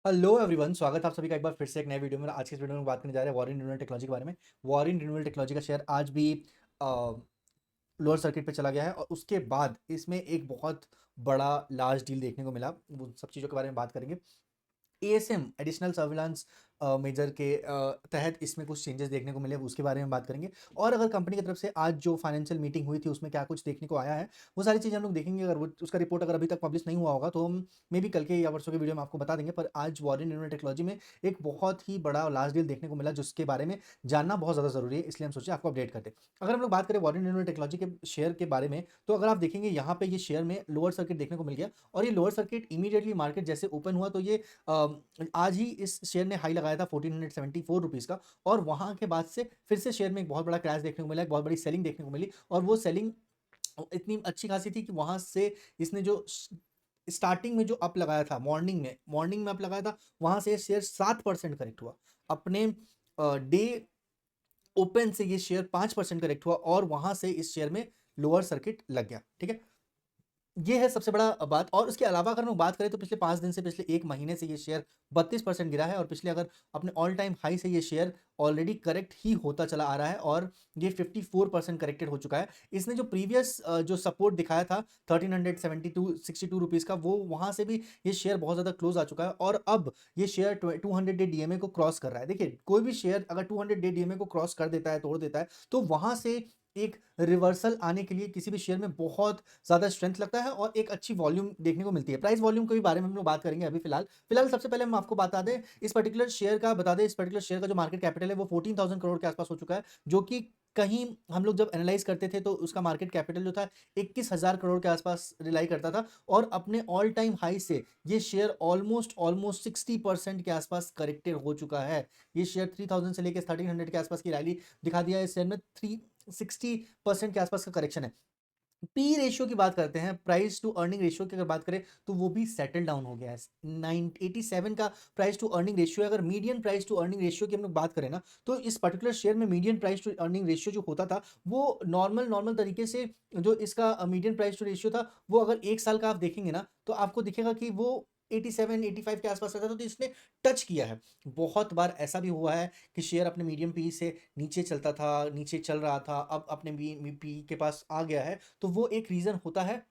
Hello everyone, स्वागत है आप सभी का एक बार फिर से एक नए वीडियो में। आज की इस वीडियो में बात करने जा रहे हैं वॉरेन रिन्यूएबल टेक्नोलॉजी के बारे में। वॉरेन रिन्यूएबल टेक्नोलॉजी का शेयर आज भी लोअर सर्किट पे चला गया है और उसके बाद इसमें एक बहुत बड़ा लार्ज डील देखने को मिला। वो सब चीज़ों के बारे में बात करेंगे। एएसएम एडिशनल सर्विलांस मेजर के तहत इसमें कुछ चेंजेस देखने को मिले, उसके बारे में बात करेंगे। और अगर कंपनी की तरफ से आज जो फाइनेंशियल मीटिंग हुई थी उसमें क्या कुछ देखने को आया है, वो सारी चीज़ें हम लोग देखेंगे। अगर वो उसका रिपोर्ट अगर अभी तक पब्लिश नहीं हुआ होगा तो हम मे बी कल के या परसों के वीडियो में आपको बता देंगे। पर आज वॉरेन रिन्यूएबल टेक्नोलॉजी में एक बहुत ही बड़ा लार्ज डील देखने को मिला जिसके बारे में जानना बहुत ज़्यादा ज़रूरी है, इसलिए हम सोचे आपको अपडेट करते हैं। अगर हम लोग बात करें वॉरेन रिन्यूएबल टेक्नोलॉजी के शेयर के बारे में, तो अगर आप देखेंगे यहाँ पे ये शेयर में लोअर सर्किट देखने को मिल गया और ये लोअर सर्किट इमीडिएटली मार्केट जैसे ओपन हुआ तो ये आज ही इस शेयर ने हाई लगाया था 1474 रुपीज़ का। और वहाँ के बाद से फिर से शेयर में एक बहुत बड़ा क्रैश देखने को मिला, एक बहुत बड़ी सेलिंग देखने को मिली। और वो सेलिंग इतनी अच्छी खासी थी कि वहाँ से इसने जो स्टार्टिंग में जो अप लगाया था, मॉर्निंग में अप लगाया था, वहाँ से ये शेयर 7% करेक्ट हुआ। अपने डे ओपन से ये शेयर 5% करेक्ट हुआ और वहाँ से इस शेयर में लोअर सर्किट लग गया। ठीक है, ये है सबसे बड़ा बात। और उसके अलावा अगर हम बात करें तो पिछले 5 दिन से, पिछले 1 महीने से ये शेयर 32% गिरा है और पिछले अगर अपने ऑल टाइम हाई से ये शेयर ऑलरेडी करेक्ट ही होता चला आ रहा है और ये 54% करेक्टेड हो चुका है। इसने जो प्रीवियस जो सपोर्ट दिखाया था 1372 रुपीज़ का, वो वहाँ से भी ये शेयर बहुत ज़्यादा क्लोज आ चुका है और अब ये शेयर 200 डे डीएमए को क्रॉस कर रहा है। देखिए, कोई भी शेयर अगर 200 डे डीएमए को क्रॉस कर देता है, तोड़ देता है, तो वहाँ से एक रिवर्सल आने के लिए किसी भी शेयर में बहुत ज़्यादा स्ट्रेंथ लगता है और एक अच्छी वॉल्यूम देखने को मिलती है। प्राइस वॉल्यूम के भी बारे में हम लोग बात करेंगे अभी फिलहाल सबसे पहले हम आपको बता दें, इस पर्टिकुलर शेयर का जो मार्केट कैपिटल है वो 14,000 करोड़ के आसपास हो चुका है, जो कि कहीं हम लोग जब एनालाइज करते थे तो उसका मार्केट कैपिटल जो था 21,000 करोड़ के आसपास रिलाई करता था। और अपने ऑल टाइम हाई से ये शेयर ऑलमोस्ट 60% के आसपास करेक्टेड हो चुका है। ये शेयर 3000 से लेकर 1300 के आसपास की रैली दिखा दिया है। इस शेयर में 360% के आसपास का करेक्शन है। पी रेशियो की बात करते हैं, प्राइस टू अर्निंग रेशियो की अगर बात करें तो वो भी सेटल डाउन हो गया है। 87 का प्राइस टू अर्निंग रेशियो है। अगर median price to earning ratio की हम लोग बात करें ना, तो इस पर्टिकुलर शेयर में median price to earning ratio जो होता था वो नॉर्मल तरीके से, जो इसका मीडियन प्राइस टू रेशियो था, वो अगर 1 साल का आप देखेंगे ना तो आपको दिखेगा कि वो 87 85 के आसपास रहता था। तो इसने टच किया है। बहुत बार ऐसा भी हुआ है कि शेयर अपने मीडियम पी से नीचे चलता था, नीचे चल रहा था, अब अपने पी के पास आ गया है। तो वो एक रीज़न होता है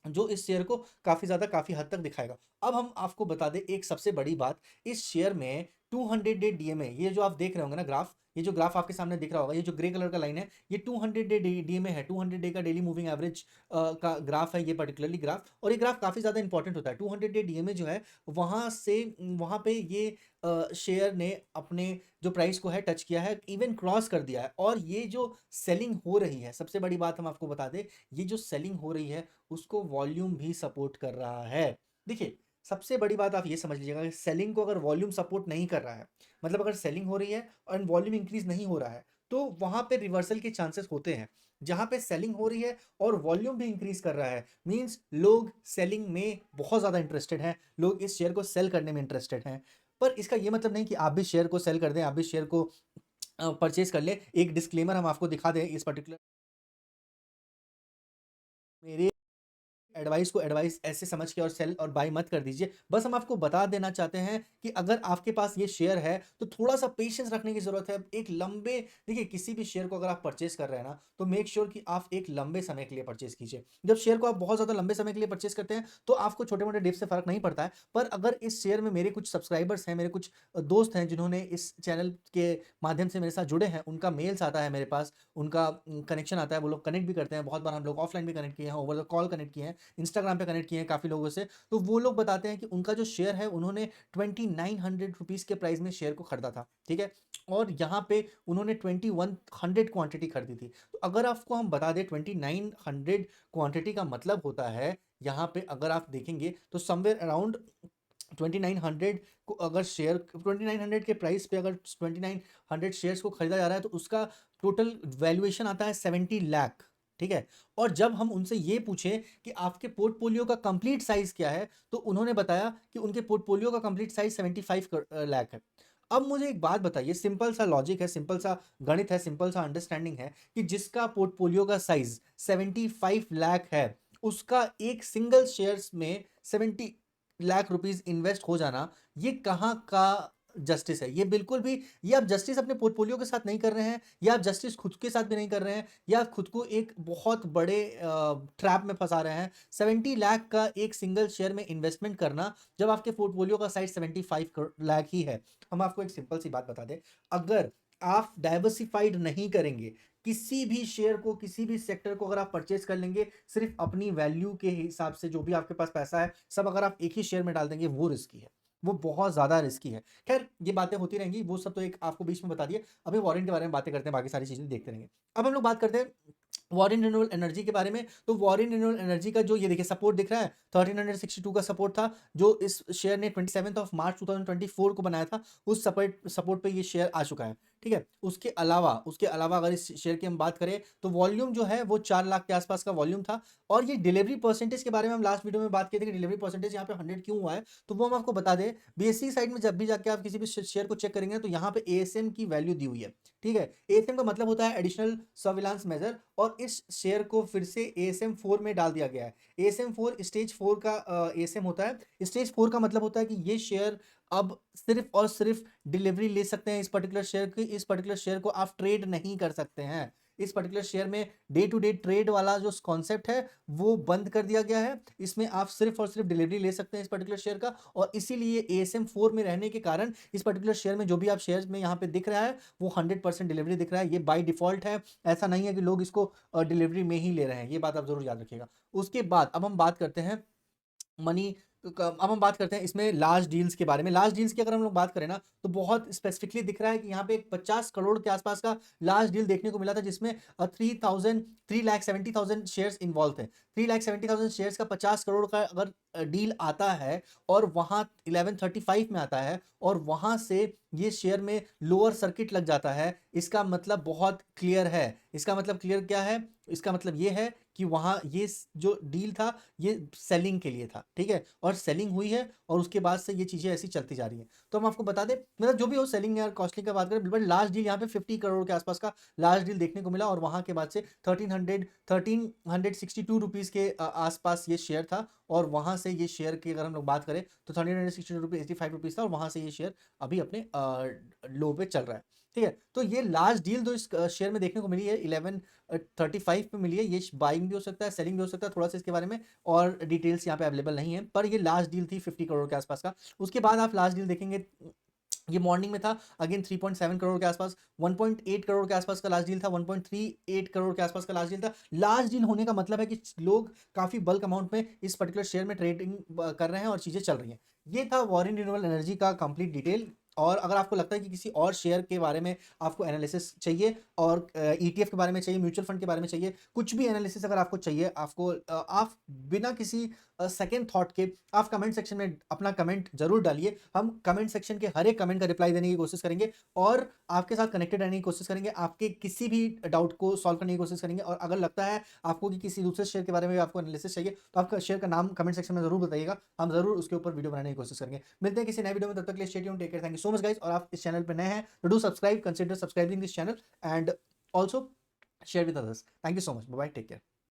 जो इस शेयर को काफ़ी हद तक दिखाएगा। अब हम आपको बता दें एक सबसे बड़ी बात, इस शेयर में 200 डे डीएमए, ये जो आप देख रहे होंगे ना ग्राफ, ये जो ग्राफ आपके सामने दिख रहा होगा, ये जो ग्रे कलर का लाइन है, ये 200 डे डीएमए है। 200 डे का डेली मूविंग एवरेज का ग्राफ है ये पर्टिकुलरली ग्राफ। और ये ग्राफ काफ़ी ज़्यादा इंपॉर्टेंट होता है। 200 डे डीएमए जो है, वहाँ से वहाँ पे ये शेयर ने अपने जो प्राइस को है टच किया है, इवन क्रॉस कर दिया है। और ये जो सेलिंग हो रही है, सबसे बड़ी बात हम आपको बता दें, ये जो सेलिंग हो रही है उसको वॉल्यूम भी सपोर्ट कर रहा है। देखिए, सबसे बड़ी बात आप ये समझ लीजिएगा कि सेलिंग को अगर वॉल्यूम सपोर्ट नहीं कर रहा है, मतलब अगर सेलिंग हो रही है और वॉल्यूम इंक्रीज नहीं हो रहा है, तो वहां पे रिवर्सल के चांसेस होते हैं। जहां पे सेलिंग हो रही है और वॉल्यूम भी इंक्रीज कर रहा है, मींस लोग सेलिंग में बहुत ज्यादा इंटरेस्टेड हैं, लोग इस शेयर को सेल करने में इंटरेस्टेड हैं। पर इसका ये मतलब नहीं कि आप भी शेयर को सेल कर दें, आप भी शेयर को परचेज कर ले। एक डिस्क्लेमर हम आपको दिखा दें इस पर्टिकुलर, मेरे एडवाइस को एडवाइस ऐसे समझ के और सेल और बाय मत कर दीजिए। बस हम आपको बता देना चाहते हैं कि अगर आपके पास ये शेयर है तो थोड़ा-सा पेशेंस रखने की ज़रूरत है। एक लंबे, देखिए, किसी भी शेयर को अगर आप परचेज़ कर रहे हैं ना, तो मेक श्योर कि आप एक लंबे समय के लिए परचेज़ कीजिए। जब शेयर को आप बहुत ज़्यादा लंबे समय के लिए परचेज़ करते हैं, तो आपको छोटे-मोटे डिप से फ़र्क नहीं पड़ता है। पर अगर इस शेयर में मेरे कुछ सब्सक्राइबर्स हैं, मेरे कुछ दोस्त हैं जिन्होंने इस चैनल के माध्यम से मेरे साथ जुड़े हैं, उनका मेल्स आता है मेरे पास, उनका कनेक्शन आता है, वो लोग कनेक्ट भी करते हैं। बहुत बार हम लोग ऑफलाइन भी कनेक्ट किए हैं, ओवर द कॉल कनेक्ट किए हैं, इंस्टाग्राम पे कनेक्ट किए हैं काफ़ी लोगों से। तो वो लोग बताते हैं कि उनका जो शेयर है उन्होंने 2900 रुपीज़ के प्राइस में शेयर को खरीदा था, ठीक है? और यहाँ पे उन्होंने 2100 क्वांटिटी खरीदी थी। तो अगर आपको हम बता दें, 2900 क्वांटिटी का मतलब होता है, यहाँ पे अगर आप देखेंगे तो समवेयर अराउंड 2900 को अगर शेयर 2900 के प्राइस पे अगर 2900 शेयर्स को खरीदा जा रहा है तो उसका टोटल वैल्यूएशन आता है 70 लाख, ठीक है? और जब हम उनसे ये पूछे कि आपके पोर्टफोलियो का कंप्लीट साइज क्या है, तो उन्होंने बताया कि उनके पोर्टफोलियो का कंप्लीट साइज 75 लाख है। अब मुझे एक बात बताइए, सिंपल सा लॉजिक है, सिंपल सा गणित है, सिंपल सा अंडरस्टैंडिंग है कि जिसका पोर्टफोलियो का साइज 75 लाख है, उसका एक सिंगल शेयर्स में 70 लाख रुपीस इन्वेस्ट हो जाना, ये कहाँ का जस्टिस है? ये बिल्कुल भी, ये आप जस्टिस अपने पोर्टफोलियो के साथ नहीं कर रहे हैं, या आप जस्टिस खुद के साथ भी नहीं कर रहे हैं, या आप खुद को एक बहुत बड़े ट्रैप में फंसा रहे हैं। 70 लाख का एक सिंगल शेयर में इन्वेस्टमेंट करना, जब आपके पोर्टफोलियो का साइज 75 लाख ही है। हम आपको एक सिंपल सी बात बता दें, अगर आप डाइवर्सिफाइड नहीं करेंगे, किसी भी शेयर को, किसी भी सेक्टर को अगर आप परचेज कर लेंगे सिर्फ अपनी वैल्यू के हिसाब से, जो भी आपके पास पैसा है सब अगर आप एक ही शेयर में डाल देंगे, वो रिस्की है, वो बहुत ज्यादा रिस्की है। खैर ये बातें होती रहेंगी, वो सब तो एक आपको बीच में बता दिए। अभी वारंट के बारे में बातें करते हैं, बाकी सारी चीजें देखते रहेंगे। अब हम लोग बात करते हैं वारंट रिन्यूएबल एनर्जी के बारे में। तो वारंट रिन्यूएबल एनर्जी का जो ये देखिए सपोर्ट दिख रहा है, 1362 का सपोर्ट था, जो इस शेयर ने 27 मार्च 2024 को बनाया था, उस सपोर्ट पे ये शेयर आ चुका है। ठीक है, उसके अलावा अगर इस शेयर की हम बात करें तो वॉल्यूम जो है वो 4 लाख के आसपास का वॉल्यूम था। और ये डिलीवरी परसेंटेज के बारे में हम लास्ट वीडियो में बात किए थे कि डिलीवरी परसेंटेज यहाँ पे 100 क्यों हुआ है, तो वो हम आपको बता दें। बीएससी साइड में जब भी जाके आप किसी भी शेयर को चेक करेंगे तो यहाँ पे एएसएम की वैल्यू दी हुई है। ठीक है, एएसएम का मतलब होता है एडिशनल सर्विलांस मेजर, और इस शेयर को फिर से एएसएम 4 में डाल दिया गया है। एएसएम 4 स्टेज 4 का एएसएम होता है। स्टेज 4 का मतलब होता है कि ये शेयर अब सिर्फ और सिर्फ डिलीवरी ले सकते हैं इस पर्टिकुलर शेयर की, इस पर्टिकुलर शेयर को आप ट्रेड नहीं कर सकते हैं। इस पर्टिकुलर शेयर में डे टू डे ट्रेड वाला जो कॉन्सेप्ट है वो बंद कर दिया गया है। इसमें आप सिर्फ और सिर्फ डिलीवरी ले सकते हैं इस पर्टिकुलर शेयर का, और इसीलिए एएसएम 4 में रहने के कारण इस पर्टिकुलर शेयर में जो भी आप शेयर में यहाँ पे दिख रहा है वो 100% डिलीवरी दिख रहा है। ये बाय डिफॉल्ट है, ऐसा नहीं है कि लोग इसको डिलीवरी में ही ले रहे हैं, ये बात आप जरूर याद रखिएगा। उसके बाद अब हम बात करते हैं मनी, अब हम बात करते हैं इसमें लार्ज डील्स के बारे में। लार्ज डील्स की अगर हम लोग बात करें ना, तो बहुत स्पेसिफिकली दिख रहा है कि यहाँ पे एक 50 करोड़ के आसपास का लार्ज डील देखने को मिला था, जिसमें 3,70,000 शेयर्स इन्वॉल्व थे। 3,70,000 शेयर्स का 50 करोड़ का अगर डील आता है और वहाँ 1135 में आता है और वहाँ से ये शेयर में लोअर सर्किट लग जाता है, इसका मतलब बहुत क्लियर है। इसका मतलब क्लियर क्या है? इसका मतलब ये है कि वहाँ ये जो डील था ये सेलिंग के लिए था। ठीक है, और सेलिंग हुई है और उसके बाद से ये चीजें ऐसी चलती जा रही हैं। तो हम आपको बता दें, मतलब जो भी हो, सेलिंग या कॉस्टली का बात करें, बट लास्ट डील यहाँ पे 50 करोड़ के आसपास का लास्ट डील देखने को मिला, और वहां के बाद से 1362 रुपीज के आसपास ये शेयर था, और वहां से ये शेयर की अगर हम लोग बात करें तो 1362 रुपीज 85 रुपीज था, और वहां से ये शेयर अभी अपने लो पे चल रहा है। ठीक है, तो ये लास्ट डील जो इस शेयर में देखने को मिली है 1135 पे मिली है। ये बाइंग भी हो सकता है, सेलिंग भी हो सकता है, थोड़ा सा इसके बारे में और डिटेल्स यहाँ पे अवेलेबल नहीं है, पर ये लास्ट डील थी 50 करोड़ के आसपास का। उसके बाद आप लास्ट डील देखेंगे, ये मॉर्निंग में था, अगेन 3.7 करोड़ के आसपास, 1.8 करोड़ के आसपास का लास्ट डील था, 1.38 करोड़ के आसपास का लास्ट डील था। लास्ट डील होने का मतलब है कि लोग काफी बल्क अमाउंट में इस पर्टिकुलर शेयर में ट्रेडिंग कर रहे हैं और चीजें चल रही हैं। ये था वारंट रिन्यूएबल एनर्जी का कंप्लीट डिटेल। और अगर आपको लगता है कि किसी और शेयर के बारे में आपको एनालिसिस चाहिए, और ईटीएफ के बारे में चाहिए, म्यूचुअल फंड के बारे में चाहिए, कुछ भी एनालिसिस अगर आपको चाहिए, आपको आप बिना किसी सेकेंड थॉट के आप कमेंट सेक्शन में अपना कमेंट जरूर डालिए। हम कमेंट सेक्शन के हर एक कमेंट का रिप्लाई देने की कोशिश करेंगे, और आपके साथ कनेक्टेड रहने की कोशिश करेंगे, आपके किसी भी डाउट को सॉल्व करने की कोशिश करेंगे। और अगर लगता है आपको कि किसी दूसरे शेयर के बारे में आपको एनालिसिस चाहिए, तो आपका शेयर का नाम कमेंट सेक्शन में जरूर बताइएगा, हम जरूर उसके ऊपर वीडियो बनाने की कोशिश करेंगे। मिलते हैं किसी नए वीडियो में, तब तक के लिए stay tuned, take care, thank you so much guys. और आप इस चैनल पर नए हैं तो do subscribe, consider subscribing this channel, and also share with others. Thank you so much, bye bye, take care.